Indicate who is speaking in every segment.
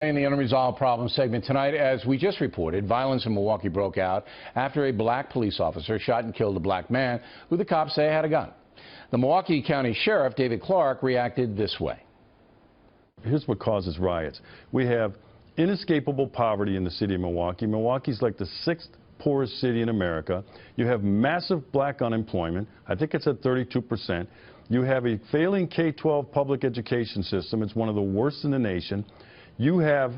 Speaker 1: In the Unresolved Problems segment tonight, as we just reported, violence in Milwaukee broke out after a black police officer shot and killed a black man who the cops say had a gun. The Milwaukee County Sheriff, David Clark, reacted this way.
Speaker 2: Here's what causes riots. We have inescapable poverty in the city of Milwaukee. Milwaukee's like the 6th poorest city in America. You have massive black unemployment. I think it's at 32%. You have a failing K-12 public education system. It's one of the worst in the nation. You have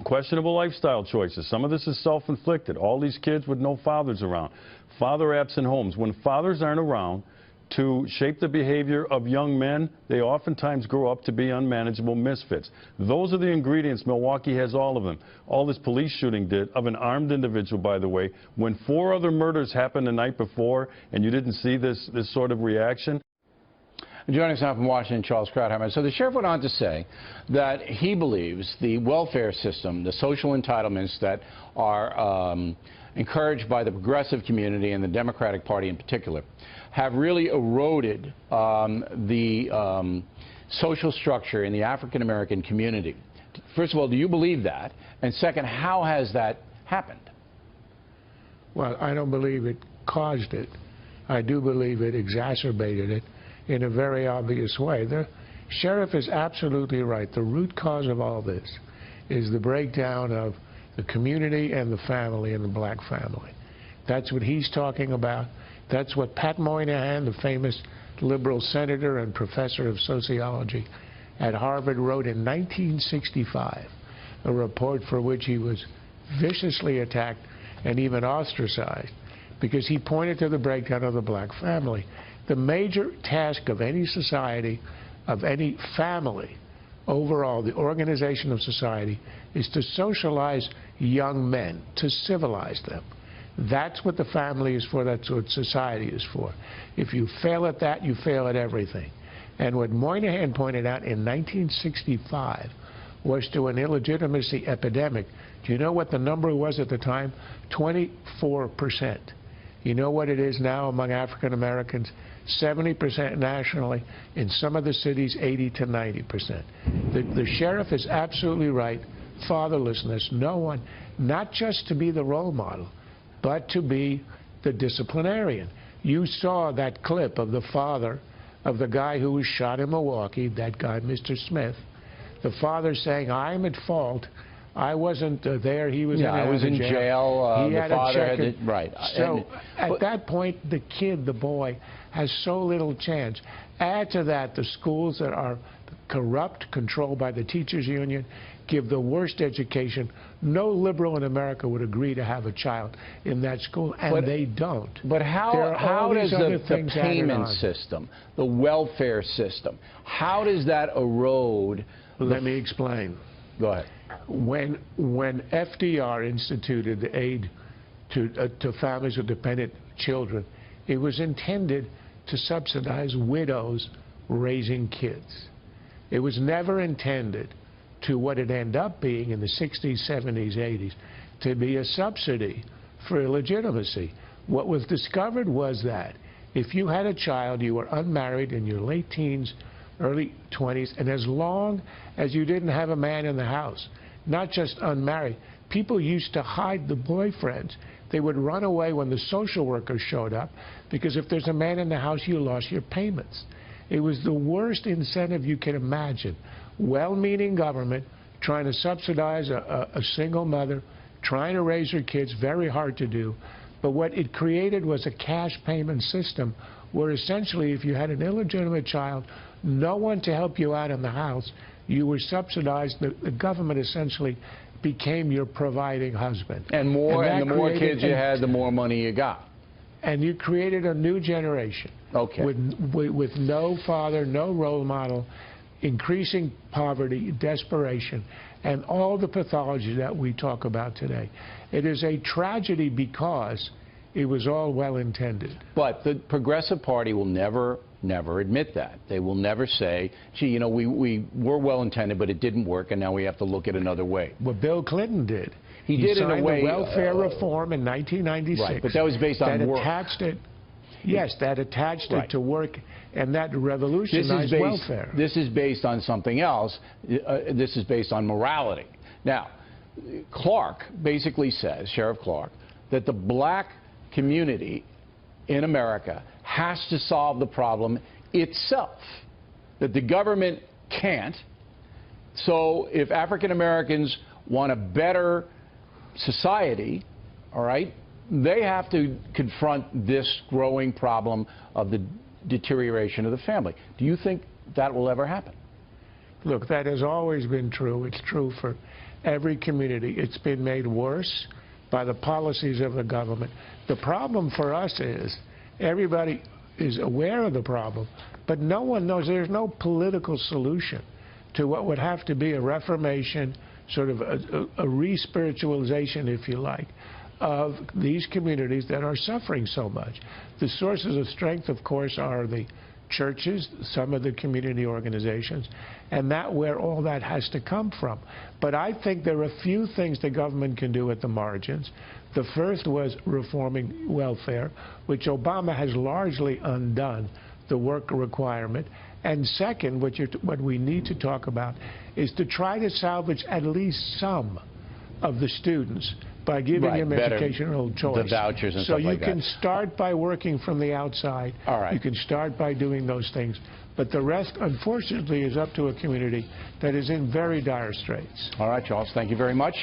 Speaker 2: questionable lifestyle choices. Some of this is self-inflicted. All these kids with no fathers around. Father-absent homes. When fathers aren't around to shape the behavior of young men, they oftentimes grow up to be unmanageable misfits. Those are the ingredients. Milwaukee has all of them. All this police shooting did, of an armed individual, by the way. When 4 other murders happened the night before and you didn't see this sort of reaction.
Speaker 1: Joining us now from Washington, Charles Krauthammer. So the sheriff went on to say that he believes the welfare system, the social entitlements that are encouraged by the progressive community and the Democratic Party in particular, have really eroded the social structure in the African-American community. First of all, do you believe that? And second, how has that happened?
Speaker 3: Well, I don't believe it caused it. I do believe it exacerbated it in a very obvious way. The sheriff is absolutely right. The root cause of all this is the breakdown of the community and the family and the black family. That's what he's talking about. That's what Pat Moynihan, the famous liberal senator and professor of sociology at Harvard, wrote in 1965, a report for which he was viciously attacked and even ostracized because he pointed to the breakdown of the black family. The major task of any society, of any family, overall, the organization of society, is to socialize young men, to civilize them. That's what the family is for. That's what society is for. If you fail at that, you fail at everything. And what Moynihan pointed out in 1965 was to an illegitimacy epidemic. Do you know what the number was at the time? 24%. You know what it is now among African Americans? 70% nationally. In some of the cities, 80 to 90%. The sheriff is absolutely right. Fatherlessness. No one, not just to be the role model, but to be the disciplinarian. You saw that clip of the father of the guy who was shot in Milwaukee, that guy, Mr. Smith. The father saying, I'm at fault. I wasn't there. He was
Speaker 1: I was in jail.
Speaker 3: The father had
Speaker 1: to, right.
Speaker 3: So at that point, the kid, the boy, has so little chance. Add to that the schools that are corrupt, controlled by the teachers union, give the worst education. No liberal in America would agree to have a child in that school, and they don't.
Speaker 1: But how does the payment system, the welfare system, how does that erode?
Speaker 3: Let me explain.
Speaker 1: Go ahead.
Speaker 3: When FDR instituted the aid to families with dependent children, it was intended to subsidize widows raising kids. It was never intended to what it ended up being in the 60s, 70s, 80s, to be a subsidy for illegitimacy. What was discovered was that if you had a child, you were unmarried in your late teens, early 20s, and as long as you didn't have a man in the house, not just unmarried, people used to hide the boyfriends. They would run away when the social workers showed up, because if there's a man in the house, you lost your payments. It was the worst incentive you can imagine. Well-meaning government trying to subsidize a single mother, trying to raise her kids, very hard to do. But what it created was a cash payment system where essentially if you had an illegitimate child, no one to help you out in the house, you were subsidized. The government essentially became your providing husband.
Speaker 1: And the more kids you had, the more money you got.
Speaker 3: And you created a new generation with no father, no role model, increasing poverty, desperation, and all the pathology that we talk about today. It is a tragedy because it was all well-intended.
Speaker 1: But the Progressive Party will never admit that. They will never say, gee, you know, we were well-intended, but it didn't work, and now we have to look at another way.
Speaker 3: Well, Bill Clinton did. He
Speaker 1: did in a way.
Speaker 3: The welfare reform in 1996.
Speaker 1: Right, but that was based on work.
Speaker 3: Attached it. Yes, that attached it to work, and that revolutionized welfare.
Speaker 1: This is based on something else. This is based on morality. Now, Clark basically says, Sheriff Clark, that the black community in America has to solve the problem itself, that the government can't. So if African Americans want a better society, all right, they have to confront this growing problem of the deterioration of the family. Do you think that will ever happen?
Speaker 3: Look, that has always been true. It's true for every community. It's been made worse by the policies of the government. The problem for us is everybody is aware of the problem, but no one knows. There's no political solution to what would have to be a reformation, sort of a re-spiritualization, if you like, of these communities that are suffering so much. The sources of strength, of course, are the churches, some of the community organizations, and that's where all that has to come from. But I think there are a few things the government can do at the margins. The first was reforming welfare, which Obama has largely undone the work requirement. And second, what we need to talk about is to try to salvage at least some of the students by giving them educational choice.
Speaker 1: The vouchers and stuff like that.
Speaker 3: So you can start by working from the outside.
Speaker 1: All right.
Speaker 3: You can start by doing those things. But the rest, unfortunately, is up to a community that is in very dire straits.
Speaker 1: All right, Charles, thank you very much.